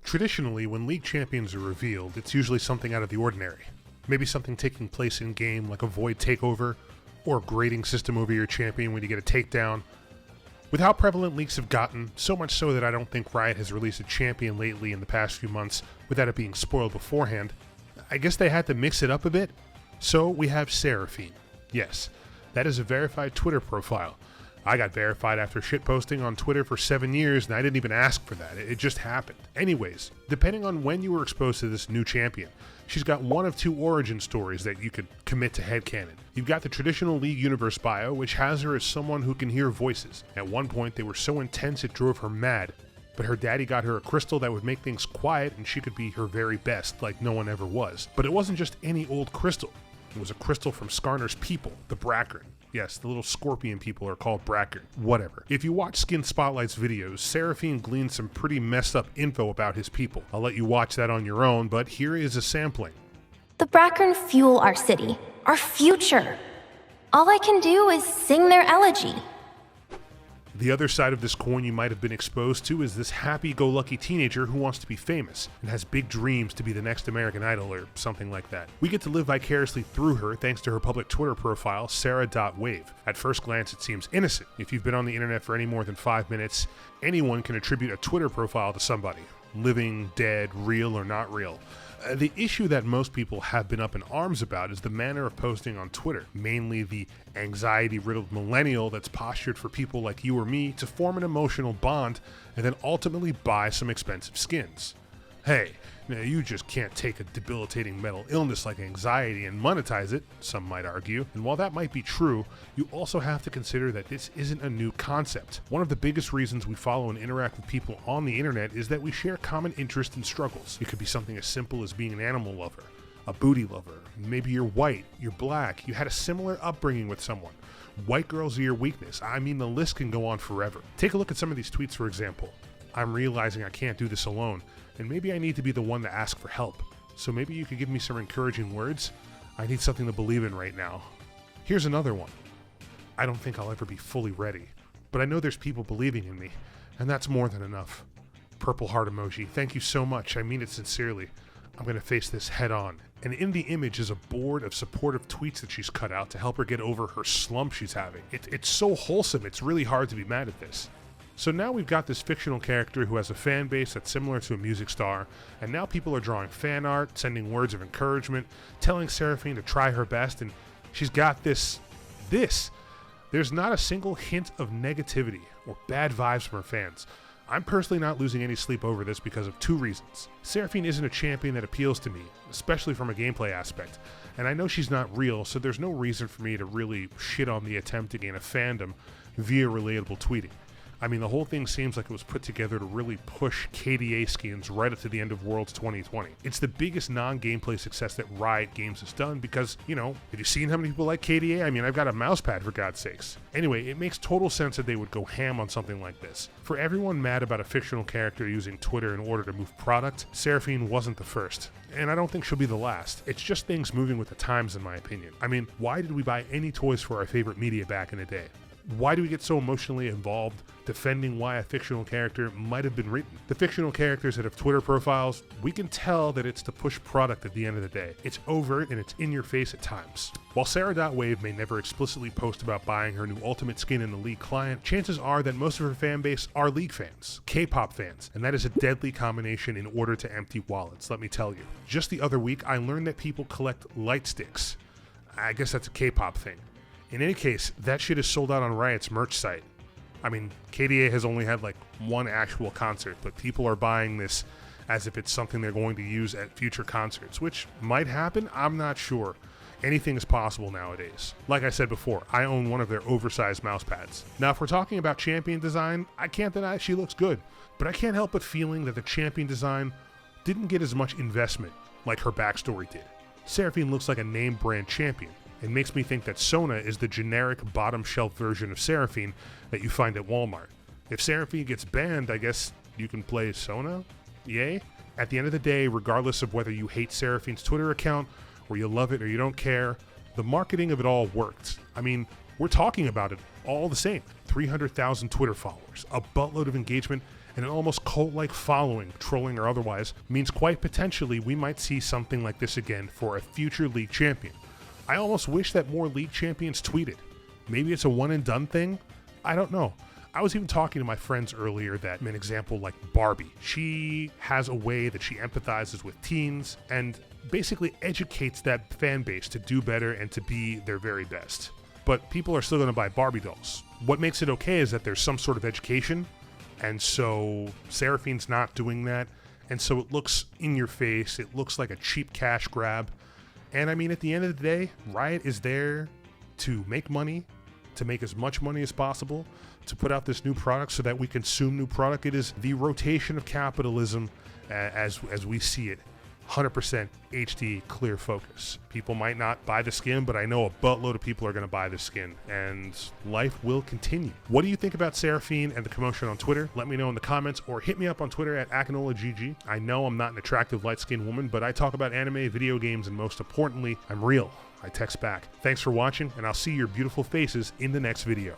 Traditionally, when league champions are revealed, it's usually something out of the ordinary. Maybe something taking place in-game, like a void takeover, or a grading system over your champion when you get a takedown. With how prevalent leaks have gotten, so much so that I don't think Riot has released a champion lately in the past few months without it being spoiled beforehand, I guess they had to mix it up a bit. So we have Seraphine. Yes, that is a verified Twitter profile. I got verified after shitposting on Twitter for 7 years, and I didn't even ask for that. It just happened. Anyways, depending on when you were exposed to this new champion, she's got one of two origin stories that you could commit to headcanon. You've got the traditional League Universe bio, which has her as someone who can hear voices. At one point, they were so intense it drove her mad, but her daddy got her a crystal that would make things quiet and she could be her very best, like no one ever was. But it wasn't just any old crystal. It was a crystal from Skarner's people, the Brackern. Yes, the little scorpion people are called Brackern. Whatever. If you watch Skin Spotlight's videos, Seraphine gleaned some pretty messed up info about his people. I'll let you watch that on your own, but here is a sampling. The Brackern fuel our city, our future. All I can do is sing their elegy. The other side of this coin you might have been exposed to is this happy-go-lucky teenager who wants to be famous and has big dreams to be the next American Idol or something like that. We get to live vicariously through her thanks to her public Twitter profile, Sarah.wave. At first glance, it seems innocent. If you've been on the internet for any more than 5 minutes, anyone can attribute a Twitter profile to somebody. Living, dead, real, or not real. The issue that most people have been up in arms about is the manner of posting on Twitter, mainly the anxiety-riddled millennial that's postured for people like you or me to form an emotional bond and then ultimately buy some expensive skins. Hey, now you just can't take a debilitating mental illness like anxiety and monetize it, some might argue. And while that might be true, you also have to consider that this isn't a new concept. One of the biggest reasons we follow and interact with people on the internet is that we share common interests and struggles. It could be something as simple as being an animal lover, a booty lover, maybe you're white, you're black, you had a similar upbringing with someone. White girls are your weakness. I mean, the list can go on forever. Take a look at some of these tweets, for example. I'm realizing I can't do this alone, and maybe I need to be the one to ask for help. So maybe you could give me some encouraging words? I need something to believe in right now. Here's another one. I don't think I'll ever be fully ready, but I know there's people believing in me, and that's more than enough. Purple heart emoji. Thank you so much. I mean it sincerely. I'm going to face this head on. And in the image is a board of supportive tweets that she's cut out to help her get over her slump she's having. It's so wholesome, it's really hard to be mad at this. So now we've got this fictional character who has a fan base that's similar to a music star, and now people are drawing fan art, sending words of encouragement, telling Seraphine to try her best, and she's got this. There's not a single hint of negativity or bad vibes from her fans. I'm personally not losing any sleep over this because of two reasons. Seraphine isn't a champion that appeals to me, especially from a gameplay aspect, and I know she's not real, so there's no reason for me to really shit on the attempt to gain a fandom via relatable tweeting. I mean, the whole thing seems like it was put together to really push KDA skins right up to the end of Worlds 2020. It's the biggest non-gameplay success that Riot Games has done because, you know, have you seen how many people like KDA? I mean, I've got a mouse pad for God's sakes. Anyway, it makes total sense that they would go ham on something like this. For everyone mad about a fictional character using Twitter in order to move product, Seraphine wasn't the first. And I don't think she'll be the last. It's just things moving with the times, in my opinion. I mean, why did we buy any toys for our favorite media back in the day? Why do we get so emotionally involved defending why a fictional character might have been written? The fictional characters that have Twitter profiles, we can tell that it's to push product at the end of the day. It's overt and it's in your face at times. While Sarah.wave may never explicitly post about buying her new ultimate skin in the League client, chances are that most of her fan base are League fans, K-pop fans, and that is a deadly combination in order to empty wallets, let me tell you. Just the other week, I learned that people collect light sticks. I guess that's a K-pop thing. In any case, that shit is sold out on Riot's merch site. I mean, KDA has only had like one actual concert, but people are buying this as if it's something they're going to use at future concerts, which might happen, I'm not sure. Anything is possible nowadays. Like I said before, I own one of their oversized mouse pads. Now, if we're talking about champion design, I can't deny she looks good, but I can't help but feeling that the champion design didn't get as much investment like her backstory did. Seraphine looks like a name brand champion. It makes me think that Sona is the generic bottom shelf version of Seraphine that you find at Walmart. If Seraphine gets banned, I guess you can play Sona? Yay? At the end of the day, regardless of whether you hate Seraphine's Twitter account, or you love it or you don't care, the marketing of it all worked. I mean, we're talking about it all the same. 300,000 Twitter followers, a buttload of engagement, and an almost cult-like following, trolling or otherwise, means quite potentially we might see something like this again for a future league champion. I almost wish that more league champions tweeted. Maybe it's a one and done thing? I don't know. I was even talking to my friends earlier that an example like Barbie. She has a way that she empathizes with teens and basically educates that fan base to do better and to be their very best. But people are still going to buy Barbie dolls. What makes it okay is that there's some sort of education, and so Seraphine's not doing that, and so it looks in your face, it looks like a cheap cash grab. And I mean, at the end of the day, Riot is there to make money, to make as much money as possible, to put out this new product so that we consume new product. It is the rotation of capitalism as we see it. 100% HD clear focus. People might not buy the skin, but I know a buttload of people are going to buy the skin, and life will continue. What do you think about Seraphine and the commotion on Twitter? Let me know in the comments, or hit me up on Twitter at AkinolaGG. I know I'm not an attractive light-skinned woman, but I talk about anime, video games, and most importantly, I'm real. I text back. Thanks for watching, and I'll see your beautiful faces in the next video.